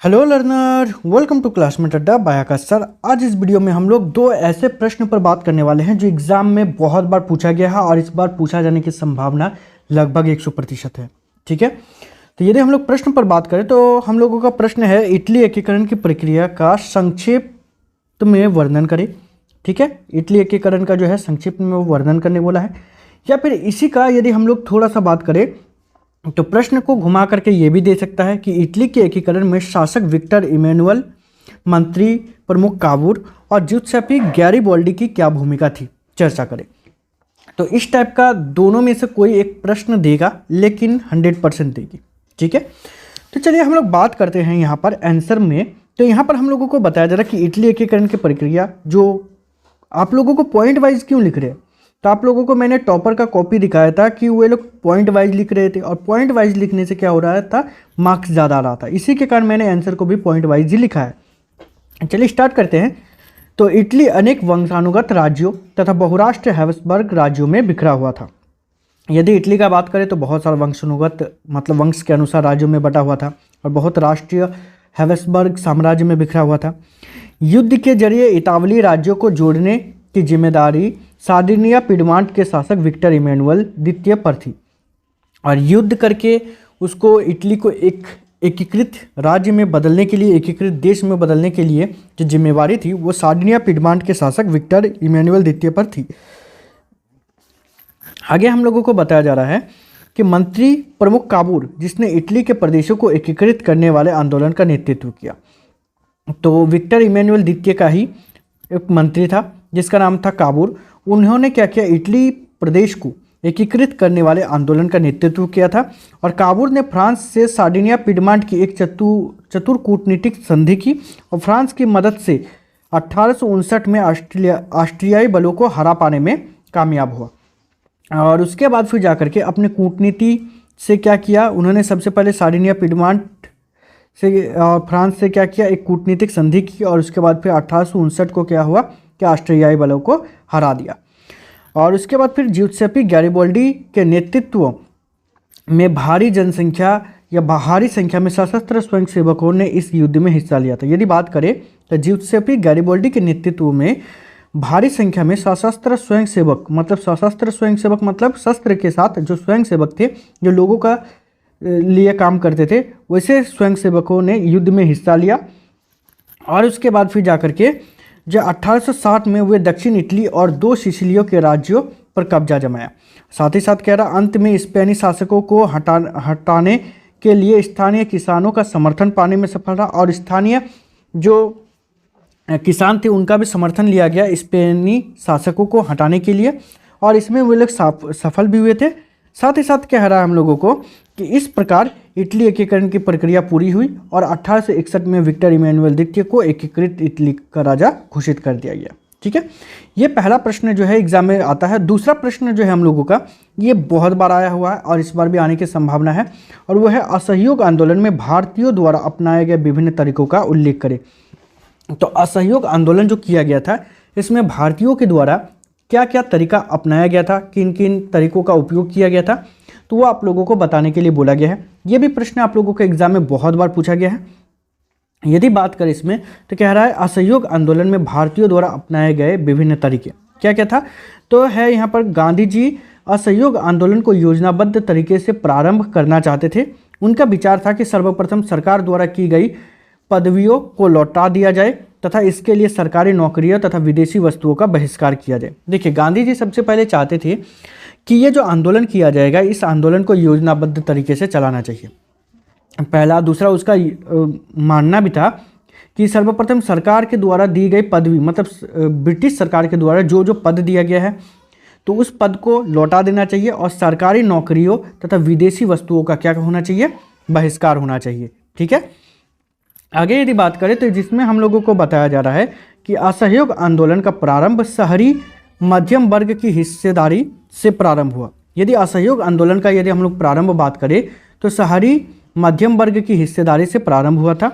Hello learner, welcome to classmate Adda by Aakash sir. आज इस video में हम लोग दो ऐसे प्रश्न पर बात करने वाले हैं जो एग्जाम में बहुत बार पूछा गया है और इस बार पूछा जाने की संभावना लगभग 100% है। ठीक है, तो यदि हम लोग प्रश्न पर बात करें तो हम लोगों का प्रश्न है इटली एकीकरण की प्रक्रिया का संक्षेप में वर्णन करें। ठीक है, इटली एकीकरण का जो है संक्षिप्त में वर्णन करने बोला है। या फिर इसी का यदि हम लोग थोड़ा सा बात करें तो प्रश्न को घुमा करके ये भी दे सकता है कि इटली के एकीकरण में शासक विक्टर इमैनुअल, मंत्री प्रमुख काबूर और ज्यूसेप्पे गैरिबाल्डी की क्या भूमिका थी, चर्चा करें। तो इस टाइप का दोनों में से कोई एक प्रश्न देगा, लेकिन 100% देगी। ठीक है, तो चलिए हम लोग बात करते हैं यहाँ पर आंसर में। तो यहाँ पर हम लोगों को बताया जा रहा है कि इटली एकीकरण की प्रक्रिया, जो आप लोगों को पॉइंट वाइज क्यों लिख रहे हैं, तो आप लोगों को मैंने टॉपर का कॉपी दिखाया था कि वे लोग पॉइंट वाइज लिख रहे थे और पॉइंट वाइज लिखने से क्या हो रहा था, मार्क्स ज़्यादा आ रहा था। इसी के कारण मैंने आंसर को भी पॉइंट वाइज ही लिखा है। चलिए स्टार्ट करते हैं। तो इटली अनेक वंशानुगत राज्यों तथा बहुराष्ट्रीय हैब्सबर्ग राज्यों में बिखरा हुआ था। यदि इटली का बात करें तो बहुत सारा वंशानुगत मतलब वंश के अनुसार राज्यों में बटा हुआ था और बहुत राष्ट्रीय हैब्सबर्ग साम्राज्य में बिखरा हुआ था। युद्ध के जरिए इतावली राज्यों को जोड़ने की जिम्मेदारी सार्डिनिया पिडमांट के शासक विक्टर इमैनुअल द्वितीय पर थी और युद्ध करके उसको इटली को एक एकीकृत राज्य में बदलने के लिए, एकीकृत देश में बदलने के लिए जो जिम्मेवारी थी वो सार्डिनिया पिडमांट के शासक विक्टर इमैनुअल द्वितीय पर थी। आगे हम लोगों को बताया जा रहा है कि मंत्री प्रमुख काबूर, जिसने इटली के प्रदेशों को एकीकृत करने वाले आंदोलन का नेतृत्व किया, तो विक्टर इमैनुअल द्वितीय का ही एक मंत्री था जिसका नाम था काबूर। उन्होंने क्या किया, इटली प्रदेश को एकीकृत करने वाले आंदोलन का नेतृत्व किया था और काबूर ने फ्रांस से सार्डिनिया पिडमांट की एक चतुर कूटनीतिक संधि की और फ्रांस की मदद से 1859 में ऑस्ट्रियाई बलों को हरा पाने में कामयाब हुआ। और उसके बाद फिर जाकर के अपने कूटनीति से क्या किया, उन्होंने सबसे पहले सार्डिनिया पिडमांट से फ्रांस से क्या किया, एक कूटनीतिक संधि की और उसके बाद फिर 1859 को क्या हुआ कि ऑस्ट्रियाई बलों को हरा दिया। और उसके बाद फिर ज्यूसेप्पे गैरिबाल्डी के नेतृत्व में भारी जनसंख्या या भारी संख्या में सशस्त्र स्वयंसेवकों ने इस युद्ध में हिस्सा लिया था। यदि बात करें तो ज्यूसेप्पे गैरिबाल्डी के नेतृत्व में भारी संख्या में सशस्त्र स्वयंसेवक मतलब शस्त्र के साथ जो स्वयंसेवक थे, जो लोगों का लिए काम करते थे, वैसे स्वयंसेवकों ने युद्ध में हिस्सा लिया। और उसके बाद फिर जाकर के जो 1860 में वे दक्षिण इटली और 2 सिसिलियों के राज्यों पर कब्जा जमाया। साथ ही साथ कह रहा अंत में स्पेनी शासकों को हटाने के लिए स्थानीय किसानों का समर्थन पाने में सफल रहा और स्थानीय जो किसान थे उनका भी समर्थन लिया गया स्पेनी शासकों को हटाने के लिए और इसमें वे लोग सफल भी हुए थे। साथ ही साथ कह रहा है हम लोगों को कि इस प्रकार इटली एकीकरण की प्रक्रिया पूरी हुई और 1861 में विक्टर इमैनुअल द्वितीय को एकीकृत इटली का राजा घोषित कर दिया गया। ठीक है, ये पहला प्रश्न जो है एग्जाम में आता है। दूसरा प्रश्न जो है हम लोगों का, ये बहुत बार आया हुआ है और इस बार भी आने की संभावना है और वो है असहयोग आंदोलन में भारतीयों द्वारा अपनाए गए विभिन्न तरीकों का उल्लेख करें। तो असहयोग आंदोलन जो किया गया था, इसमें भारतीयों के द्वारा क्या क्या तरीका अपनाया गया था, किन किन तरीकों का उपयोग किया गया था, तो वो आप लोगों को बताने के लिए बोला गया है। ये भी प्रश्न आप लोगों के एग्जाम में बहुत बार पूछा गया है। यदि बात करें इसमें तो कह रहा है असहयोग आंदोलन में भारतीयों द्वारा अपनाए गए विभिन्न तरीके क्या क्या था, तो है यहाँ पर गांधी जी असहयोग आंदोलन को योजनाबद्ध तरीके से प्रारंभ करना चाहते थे। उनका विचार था कि सर्वप्रथम सरकार द्वारा की गई पदवियों को लौटा दिया जाए तथा इसके लिए सरकारी नौकरियों तथा विदेशी वस्तुओं का बहिष्कार किया जाए। देखिए, गांधी जी सबसे पहले चाहते थे कि ये जो आंदोलन किया जाएगा, इस आंदोलन को योजनाबद्ध तरीके से चलाना चाहिए, पहला। दूसरा, उसका मानना भी था कि सर्वप्रथम सरकार के द्वारा दी गई पदवी मतलब ब्रिटिश सरकार के द्वारा जो जो पद दिया गया है तो उस पद को लौटा देना चाहिए और सरकारी नौकरियों तथा विदेशी वस्तुओं का क्या होना चाहिए, बहिष्कार होना चाहिए। ठीक है, आगे यदि बात करें तो जिसमें हम लोगों को बताया जा रहा है कि असहयोग आंदोलन का प्रारंभ शहरी मध्यम वर्ग की हिस्सेदारी से प्रारंभ हुआ। यदि असहयोग आंदोलन का यदि हम लोग प्रारंभ बात करें तो शहरी मध्यम वर्ग की हिस्सेदारी से प्रारंभ हुआ था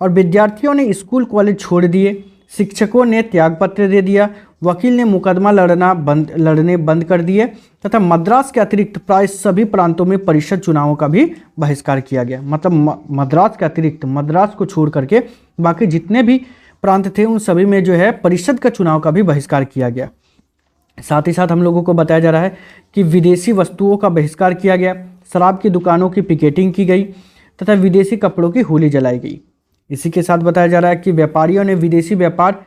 और विद्यार्थियों ने स्कूल कॉलेज छोड़ दिए शिक्षकों ने त्यागपत्र दे दिया, वकील ने मुकदमा लड़ने बंद कर दिए तथा मद्रास के अतिरिक्त प्राय सभी प्रांतों में परिषद चुनावों का भी बहिष्कार किया गया। मतलब मद्रास के अतिरिक्त, मद्रास को छोड़ करके बाकी जितने भी प्रांत थे उन सभी में जो है परिषद का चुनाव का भी बहिष्कार किया गया। साथ ही साथ हम लोगों को बताया जा रहा है कि विदेशी वस्तुओं का बहिष्कार किया गया, शराब की दुकानों की पिकेटिंग की गई तथा विदेशी कपड़ों की होली जलाई गई। इसी के साथ बताया जा रहा है कि व्यापारियों ने विदेशी व्यापार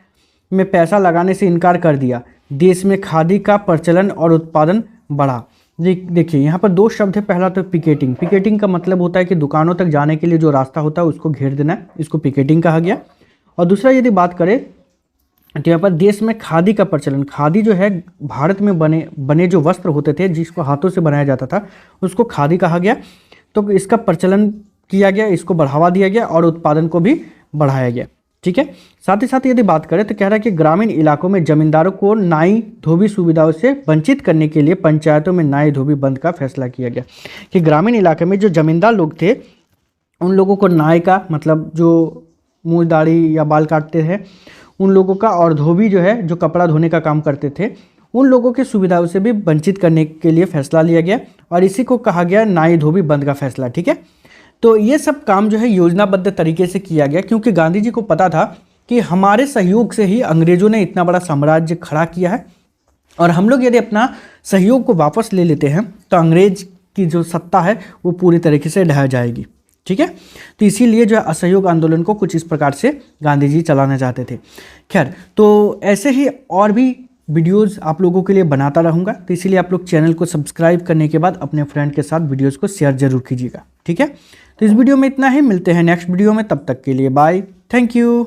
में पैसा लगाने से इनकार कर दिया। देश में खादी का प्रचलन और उत्पादन बढ़ा। देखिए यहाँ पर दो शब्द है। पहला तो पिकेटिंग। पिकेटिंग का मतलब होता है कि दुकानों तक जाने के लिए जो रास्ता होता है उसको घेर देना, इसको पिकेटिंग कहा गया। और दूसरा यदि बात करें तो यहाँ पर देश में खादी का प्रचलन, खादी जो है भारत में बने जो वस्त्र होते थे जिसको हाथों से बनाया जाता था उसको खादी कहा गया। तो इसका प्रचलन किया गया, इसको बढ़ावा दिया गया और उत्पादन को भी बढ़ाया गया। ठीक है। साथ ही साथ यदि बात करें तो कह रहा है कि ग्रामीण इलाकों में जमींदारों को नाई धोबी सुविधाओं से वंचित करने के लिए पंचायतों में नाई धोबी बंद का फैसला किया गया कि ग्रामीण इलाके में जो जमींदार लोग थे उन लोगों को नाई का मतलब जो मूल दाढ़ी या बाल काटते हैं उन लोगों का, और धोबी जो है जो कपड़ा धोने का काम करते थे उन लोगों की सुविधाओं से भी वंचित करने के लिए फैसला लिया गया और इसी को कहा गया नाई धोबी बंद का फैसला। ठीक है। तो ये सब काम जो है योजनाबद्ध तरीके से किया गया क्योंकि गांधी जी को पता था कि हमारे सहयोग से ही अंग्रेजों ने इतना बड़ा साम्राज्य खड़ा किया है और हम लोग यदि अपना सहयोग को वापस ले लेते हैं तो अंग्रेज की जो सत्ता है वो पूरी तरीके से ढह जाएगी। ठीक है। तो इसीलिए जो है असहयोग आंदोलन को कुछ इस प्रकार से गांधी जी चलाना चाहते थे। खैर, तो ऐसे ही और भी वीडियोस आप लोगों के लिए बनाता रहूँगा, तो इसीलिए आप लोग चैनल को सब्सक्राइब करने के बाद अपने फ्रेंड के साथ वीडियोस को शेयर जरूर कीजिएगा। ठीक है। तो इस वीडियो में इतना ही, मिलते हैं नेक्स्ट वीडियो में, तब तक के लिए बाय, थैंक यू।